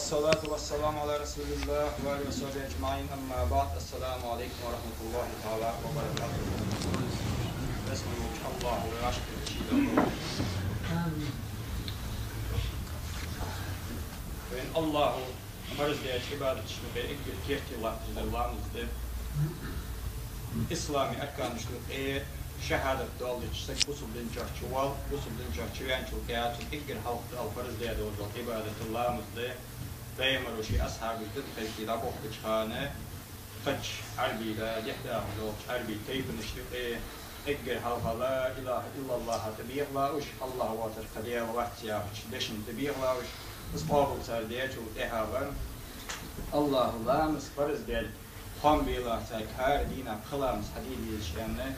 Vessalatu vesselamu ala Resulillah ve aleyhi ve sahbihi ecmaîn. Amma ba'd. Esselamu aleyküm ve rahmetullahi teala ve berekatuhu. Bismillah ve aşkı ve Allahu marziyet ibadet işini ve ekber kehti lafzlarımızda İslami erkanışlık şehadet doğallıçsak usulden çarçıval, usulden çarçıvan çulkayatın ekber halkı alfarızlıya doğru ibadetullahımızda Beymaroşi ashabıdır kayıtıyla okçağını kaç arbiyle yehdâhı arbi teyfin işliği ekber halka la ilahe illallah tebiyyahlâuş Allah'a vatır kadiyya ve vahtiyahıç deşin tebiyyahlâuş ısbâbıl sardiye çoğu ehavar Allah'u lâmız farız del Hamdülillah her dina kılamız hadidi işlemle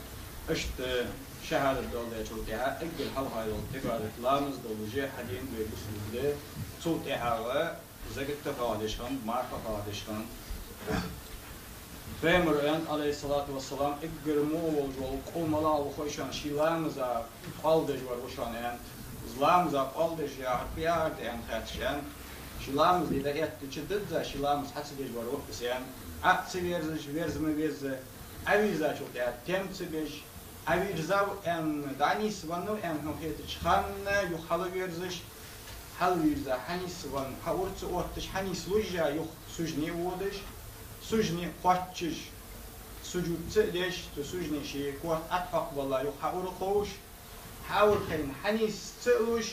işte şehadet dolayı çoğu eha ekber halka yol ibadet lâmız dolucu hadin ve usulde çoğu ehavar Zagıtta kardeşkan, marfa kardeşkan. Peygamber aleyhissalatu vesselam ekgermu olacak, olmalı o koşan şilamıza aldırış var koşan yani. Zlamıza aldırış ya hıyar diyen kaçan. Şilamız ile etti çıdıdza şilamız hatsıdırış var o kısyan. Atsı verzimi verzi. Aviza çok ya temtsibiş. Avizav en danis vanu en hukiyeti çıkanna yuhalı verziş. Halvizda hanisvan haurtsu ortish hanisluja yok sujni wodish sujni qatchish sujudse desh to sujni shi qat atfaq walla yok haur khosh haur kain hanis tsush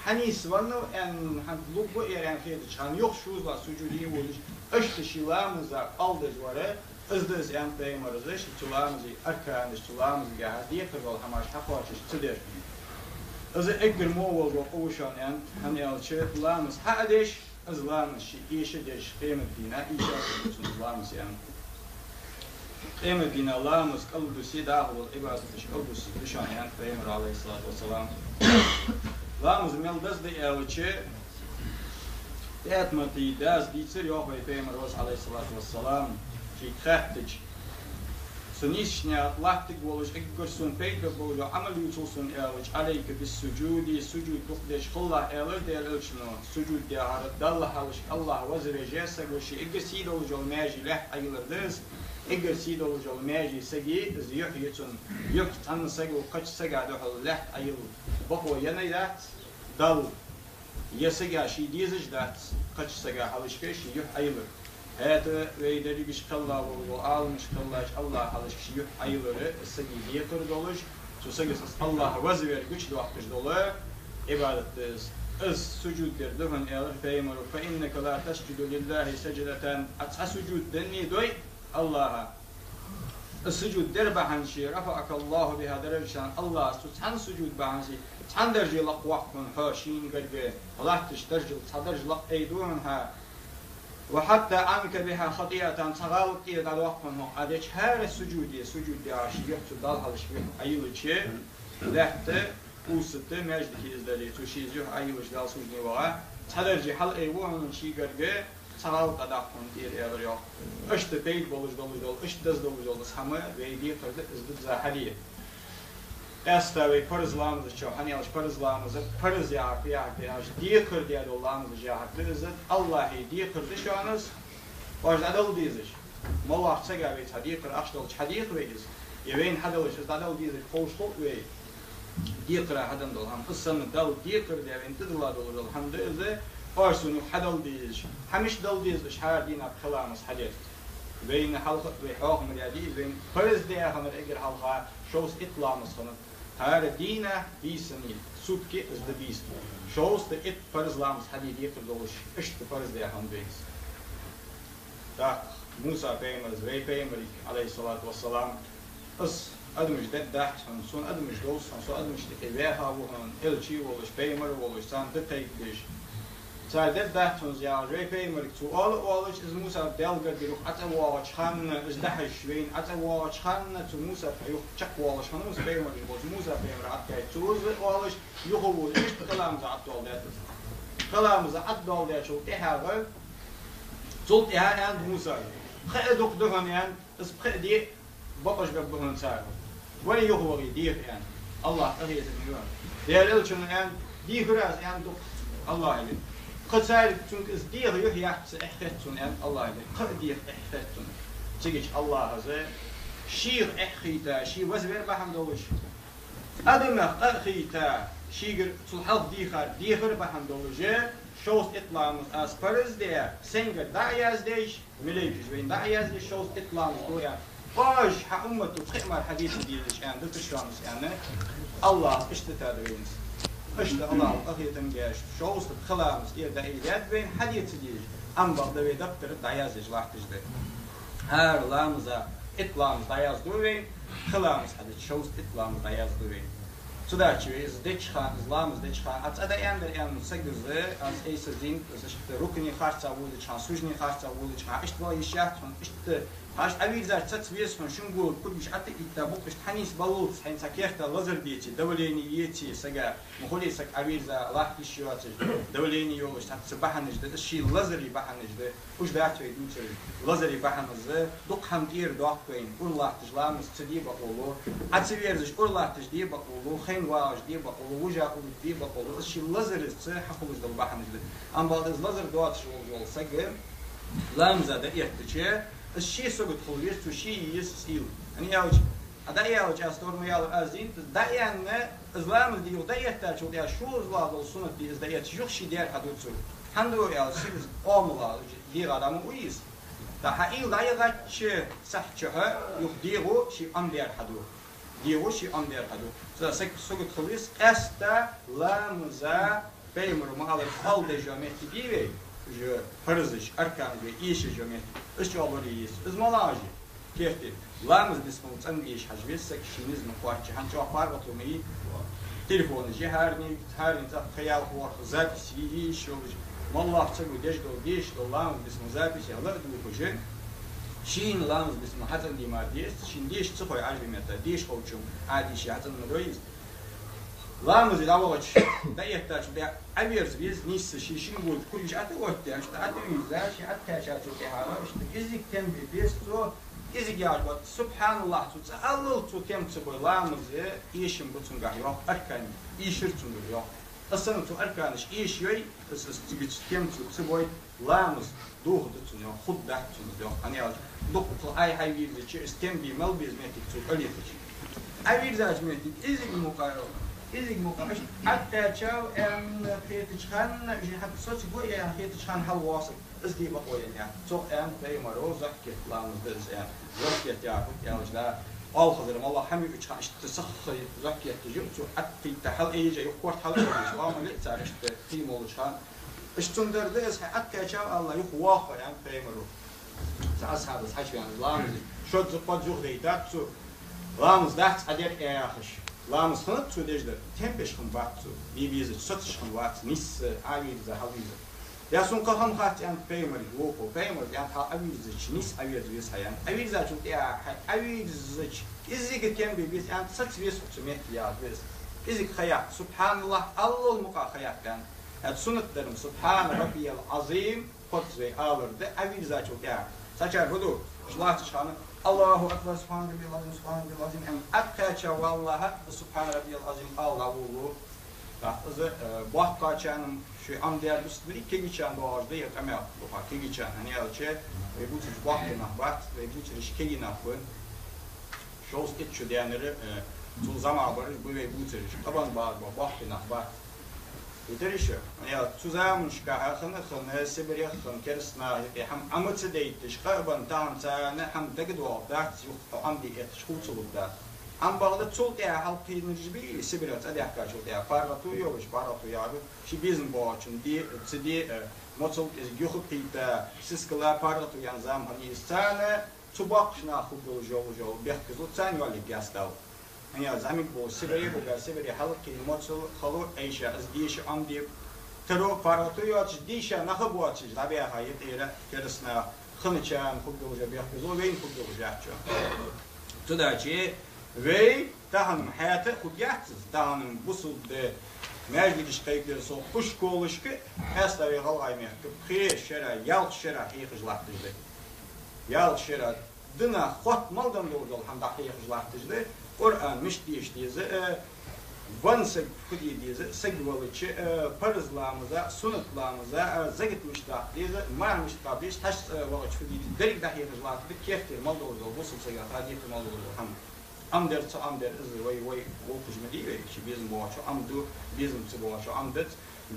hanisvanu en hanlubu eren khayt chan yok shuzla sujudi wodish ashti shilamza aldajware izdaz en peymarzish tulamzi arkanish tulamzi gahdiye kırval hamash hafachish tsuder Az ekber muğul yok oğuşan yani hani alçı lamız hadeş az lamız işe deş kıymet dina işe olsun lamız yani kıymet dina lamız kalbusi dahil ibadet iş kalbusi düşan yani Peygamber aleyhissalatu vesselam lamız meldaz de alçı etmati daz ditsir yok Peygamber aleyhissalatu vesselam ki khattic Sunishnya lahtik wolush ekkursun peyke bolu amal yusulsun elch aleyke bis sucudi sucud tuqdesh khullah elch de elchno sucud de harad dallah halish Allah vazreje sagoshi eksid olujol meji leh ayılırız eksid olujol meji sagi ziyuhyetun yok tan sago kaç sagado hal leh ayıl bako yanayat dal yasaga shi dizij dat kaç saga halish keş yuh ayılır Hâte ve idari bir şkallah oldu, almış kallah Allah halış kişi yok ayıları, sagi diyekır doluş, susagısız Allah'a vazver güç doğakmış dolu, ibadettiz. Iz sucuddir, duhun elir feymaru, fe inneke la tescudu lillahi secdeten, atsa sucud denni doy Allah'a. Sucud der bahanşi, rafa'akallahu biha derevşan, Allah tutsan sucud bahanşi, tan dercilak vakfın haşin gırgı, Allah tiş dercil tadercilak eydun ha, وحتى عنك بها خطيئة صغاوت إلى الوقفن أديش هر سجود عاشي يحصل دال هالش بيه أيوة شيء لحت وسط مجد كيزدلي توشيز يح أيوة دال سجني وعا تدرجي حل أيوة شيء قرقة صغاوت أداقن إلى الرياض أشت بيت بولج دول أشت دز دول سامة ويدي قرد إزدد زاحلية Əstəvi parizlamızı çox, hani alış parizlamızı pariz yağdı, diye kır diye dolamızı yağdı, Allah'ı diye kırdı şanız, başta adal diziş. Mallah çəgəvi diye kır, aşdol çadiq veyiz. Yeveyn hadalışız, adal diziş, xoşluq veyiz. Diye kır hadan dol, ham qıssanı dal diye kır diye intidla dolur dol, ham da başsunu hadal diziş. Hamiş dal diziş, her dina kılamız hadis. Veyn halqa ve haqm yadi, veyn pariz diye hamar eger halqa şos itlamız xanı. Her dina bisni sutki is de beast. Shows the it parizlams hadidi kırdoluş. İşte parız diye handıyız. Da Musa Peygamberimiz ve Peygamber aleyhissalatu vesselam is admış deddaht son admış dolsan son admış de ve havuhan elçi oluş Peygamber oluş san de tekdiş. Zij dit dacht ja, wij peymer to all oluş is Musa delger die atwa chan is dahish wein atwa chan to Musa yok çak oluş hanımız peymer bu Musa peymer atkay tuz oluş yok bu işte kalamıza atdol det. Kalamıza atdol det çok ehave. Zolt en Musa. Khadok dogan en is khadi bakış babban sa. Wani yok bu diye en Allah tahiyet ediyor. Değerli ölçünün en diğer en Allah ile قصار تونك إزدير يحيحت إحتون أن الله يدي قدير إحتون تيجي الله هذا شير إحيتا شي وزبير بحمد الله أدم إحيتا شير تلحظ ديخر بحمد الله شوز إطلام أسبرز ده سنجر دعياز ديش مليكش بين دعياز ديش شوز إطلام دويا باش حأمته تخمر حديث ديش يعني دكتشامس يعني الله اشتتادوينس اشت الله أخيتم جاش شوز خلامس دعيات بين حديث ديش أم بعد ده دكتور دعياز ديش واحد ده هر لامزا إطلام دعياز دوين خلامس حديث شوز إطلام دعياز دوين Zodat zdechgaan, islam zdechgaan, als uiteindelijk aan zeggen als eerste zin, dus de rukni hartza woedelijk gaan, sujni hartza woedelijk gaan, is wel je schacht van, is de, als je zegt dat wees van shungu, kudish ate ita boek is hanis balut, hein sakierta lazer dieti, davleni yeti, saga, moholi sak aviza lahti shiwat, davleni yosh, hat sabahanij, dat is shi lazeri bahanij, de, ush daat je doet lazeri bahanij, dok ham dier dokwein, urlacht islam is tzedi bakolo, at ze weer dus urlacht is die bakolo, geen واج دي بقول وجا دي بقول الشيء لازر حقوق دل بحنج ام بعد لازر دوات شغل سجل لام زاد يحتاج الشيء سوق تخليش تو شيء يسيل يعني اوج ادا ياوج استور ميال ازين دا يعني اسلام دي ودا يحتاج ودا شو زلاد السنه دي از دا يحتاج شيء دير حدوث هندو يا سيز اوملا دي ادم ويس دا حيل دا يغش صحچه يخديرو شيء ام دير حدوث ديوشي أندر هذا. فسك سوق خليص أستا لامزا بيمر ما على الخال دجامة تبيه جو فرزش أركان بيش جامة إيش يابوريس إز ملاجي كيف تي لامز بسمو تنبيش حجبيس سك شينيز مقارش هنشوا أخبار وتومي تلفون جهارني تاب خيال هو خزات سيجي شو والله تسوي ديش دو لامز بسمو زابيش يلا دوكوجين شين لامز بسم حتى دي ماديس شين ديش تصخوي عجبي متى ديش خوشم عادي شي حتى مدويز لامز يداوش دا يحتاج دا أبيرز بيز نيس شي شين قول كل شيء أتوقع يعني أتوقع شيء أتكاشات وكهذا إيش إزيك تم بيز تو إزيك يعجب سبحان الله تسأل تو تم تسوي لامز إيشم بتسمع يوم أركان إيشر تسمع يوم أصلاً تو أركانش إيش يوي بس تم تسوي لامز دوه دتون يوم خد دتون يوم أنا أقول دكتور أي حاجة بيجي استم بيمل بيزمتك تو أليه تجي أي بيزمتك إزيك مقارنة حتى شاو أن خيتشخان جهة صوت قوية خيتشخان هالواصل إزدي بقوية يعني تو أن بيمرو زكية لامز بز يعني زكية يعرف يعني لا أول خضر ما الله حمي بيجي عشت تسخي زكية تجي تو حتى تحل إيجا يقوت حل إيجا ما لقيت عشت قيمة وشخان اشتندر ديس حتى شاو الله يخواخ يعني بيمرو أصحاب الحشي يعني لامز شو تقعد زوج ديتات تو لامز دات أدير إياخش لامز خنت تو ديجدر تمبش خن وقت تو بيبيز ستش خن وقت نيس عويد ذا حويزة يا سون كهم خات يعني بيمر ووكو بيمر يعني عويد نيس عويد ويس يعني عويد ذا شو تيا عويد إزيك كم بيبيز يعني ست ويس وتسميه يا ويس إزيك خيات سبحان الله الله المقا خيات يعني السنة درم سبحان ربي العظيم قد زي آور ده عويد ذا شو تيا سأجر هدو شلات شانه الله أكبر سبحان ربي العظيم سبحان ربي العظيم أم أكتشف والله سبحان ربي العظيم الله وولو إذا بحق كان شو أم ديال بستري كي كان بواجد يتعمل بحق كي كان يعني هذا شيء ويبوتش بحق نحبات ويبوتش كي نحبون شوز إتشو ديانر طول زمان برج ويبوتش طبعا بعد بحق نحبات يدريشة يعني تزامن شكاها خن سبري خن كرسنا هم أمت ديتش قربان تام تانا هم تقدوا دات يخ أم دي إتشخوص ودا أم بعد تصل يا حلقي نجبي سبري تأدي حكاش ودا فارتو يوش فارتو يارو شي بيزن باشن دي تدي متصل يخ بيتا سيسكلا فارتو ينزام هني استانا تباقشنا خدو جو بيحكزو تاني ولا جاستاو يعني زمین با سبری بوده سبری حلقی مطل خلو ایشه از دیش آن دی ترو پاراتویاتش دیشه نخبواتش لبیه هایی تیره کرسنا خنچان خوب دوجه بیخ بزو وین خوب دوجه چون تو داچی وی تهانم حیات خود یحتز تهانم بسود ده مجلس قیدر سو خوش کولش که هستا وی غلای میه که خیش شرا یال شرا خیخش لحتز ده یال شرا دنا خود مالدن دوجه هم دا خیخش لحتز ده Kur'an mişti işte Vansak kudiydiği segvalıçı parazlarımıza, sunutlarımıza zagitmişler diye marmışlar diye taş valıç kudiydi. Derik dahi hızlatı keftir mal doğru bu sılsayat hadi mal doğru ham. Amder to amder is way okuş mu diye ki bizim bu açı amdu bizim bu açı amdet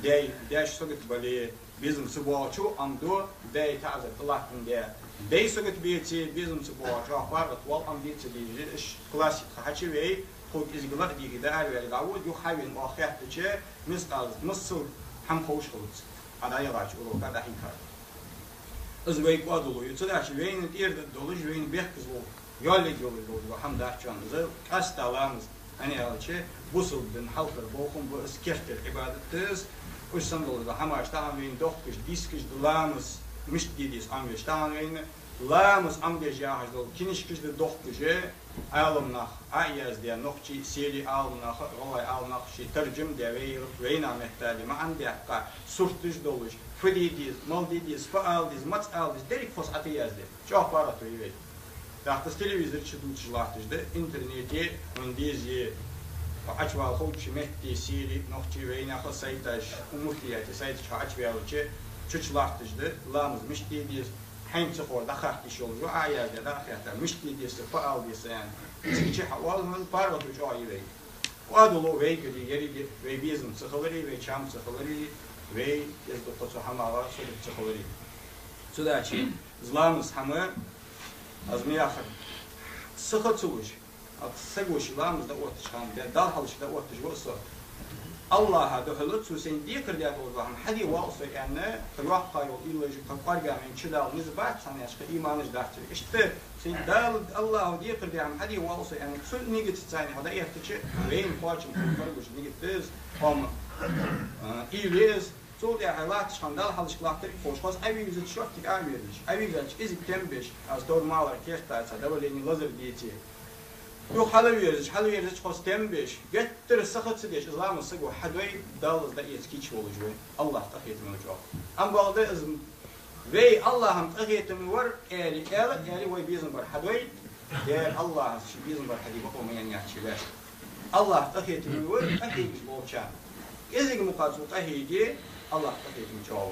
day dash sogut bali bizim bu açı amdu day ta'zat Allah'ın diye. Day sogut biti bizim bu açı aparat wal ambiti diye klasik haçı ve خود إزجلات دي كده أروي الجوود يحاول مؤخرة تجاه مصر هم خوش خلص هذا يراجع ولو كذا حكار إزوي قادلو يتصدق وين تيرد دولج وين بيحكزو يالله يالله هم ده كان إذا كاستلامز أنا أقول شيء وصل بين حلقة بوخم بسكرتر عبادة تز وش سندول هم أشتغل وين دخش ديسكش دلامز مش ديس أم يشتغل وين لامز أمجج ياهج دول كنيش كش دخش Alımnaq, ayaz diye nokçi seri alımnaq, olay alımnaq şey tercüm diye veyna mehtali maan diye ka surtuş doluş, fridiz, maldiz, faaldiz, matsaldiz, derik fos atıyazdı. Çok para toyu. Tahtas televizor çıdulçulatızdı, interneti, öndizi, açval hoçi mehti seri nokçi veyna ha saytaş, umutliyati saytaş açvalıçı çıçlatızdı, lamız miştidiz. حين تقول دخلت شغل وعيا دخلت مشتي دي استفاء دي سان تيجي حوال من بارو جاي وي وادلو وي كدي يري وي بيزم تخلري وي شام تخلري وي يزدو قصو حماوا سو تخلري سوداشي زلامس حما ازمي اخر سخطوش سغوش لامس دا اوتش خام دا حلش دا اوتش وصو الله هذا هلوت سوسين ديكر ديال الله حدي واصل يعني تروح قايل إلا جو كقارجا من كذا ونزبط سنة أشك إيمانش دارتي إشت سين دال الله ديكر ديال حدي واصل يعني كل نيجت تاني هذا يحتاج وين فاجم فرقوش نيجت تز هم إيليز صوت يا حالات شندال حالش كلاكتر خوش خاص أبي يزيد شوف تك أبي يدش أبي يزيد إذا كمبش از دور مالر كيرتا تدور لين لازر ديتي Yok halı veririz, çoğuz tembeş. Getir sıkıntı diye, İslam'ın sıkı hadvey dağılızda etkiç olucu. Allah tahiyetimi olacak. Ama bu izm ve Allah'ın tahiyetimi var, eli ve bizim var hadvey. Diğer Allah'ın bizim var hadi bakılmayan yaşçılar. Allah tahiyetimi var, tahiyetimiz olacak. İzin mukadsu tahiyeti, Allah tahiyetimi çoğu.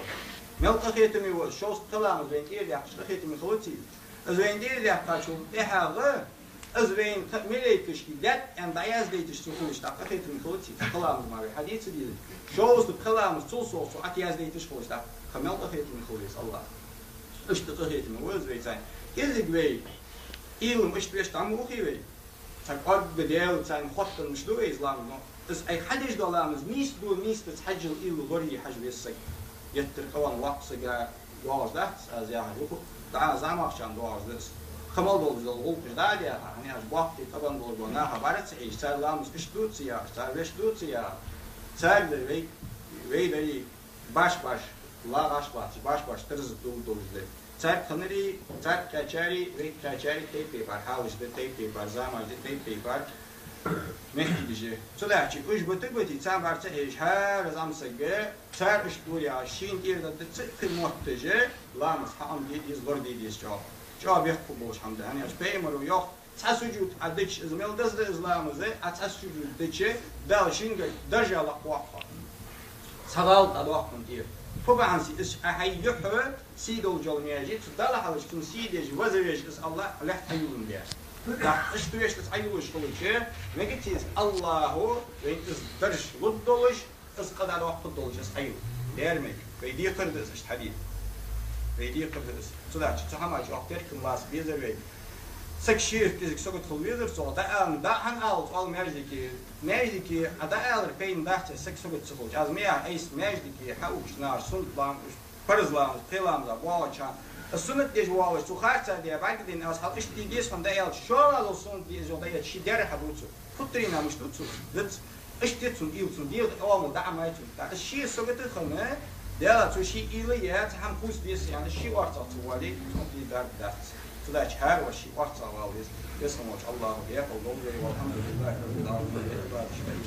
Mel tahiyetimi var, şoğuz kılamız ve diğer yakış tahiyetimi kılıçı. İzin diğer yakış dehağı. أزوين مليكش كده أن بعياز ديتش تقولش تأخذت من خلتي كلام ماري حديث دي شوز بكلام توصل سو أكياز ديتش خلش تا خمل أخذت من خلص الله إيش تأخذت من وز بيتين إذا جوي إيلم إيش بيش تعمل خيوي تقعد بديل تين خط المشلو إسلام إس أي حدش دولامز ميس بتحجل إيلو غري حج بيسك يتر قوان وقت جا واز ده از يا حجوكو تعال زعما عشان واز ده خمال دولج دول كجدال يا يعني أش وقتي طبعا دول بنا خبرت صحيح صار لامس إيش دوتسيا صار ليش دوتسيا صار وي دري باش لا باش ترز دول ده صار خنري صار كاشاري وي كاشاري تيبي بار حاوش ده تيبي بار زمان ده تيبي بار مهدي ديجي صلاحي إيش بتقولي صار برت إيش هذا زمان سجى صار إيش دوريا شين إير ده تسكر محتاجة لامس حام دي يزور دي جاب جواب يحكم بوش حمد يعني أش بيمر وياخ تسجد عدش إزميل دز إسلام زي أتسجد دش دالشين درجة لقواقع سبال تدوقن دير طبعا إيش أحيحه سيدو جالمياجي تدل على شكل سيدج وزريج إس الله له حيون دير لا إيش تويش تسعيوش كل شيء ما قلتيز الله وين إس درج ودولش إس قدر وقت دولش إس حيو ديرمك ويدي قردس إيش حديث ويدي قردس صدق تحمل جوكتر كلاس بيزر وي سكشير تيزك سوكت خل بيزر سو دا هن ألف أل ماجدكي أدا ألر بين دهت سك سوكت سخول از ميا أيس ماجدكي حوش نار سنت لام برزلام قلام دا واچان السنت ديج واوش تو خارتا دي بعد دين أس حال إيش دي ديس من دا أل شو على السنت ديج ودا يشي دير حبوتو فترينا مش توتو دت إيش تيتون إيلتون ديل أول دا عمايتون دا الشيء سوكت خلنا ديلا تو شيء إليات هم خوش ديس يعني شيء ورطة توالي تنطي دار دات تلاش هار وشيء ورطة واليس يسمع الله وياك والله والحمد لله رب العالمين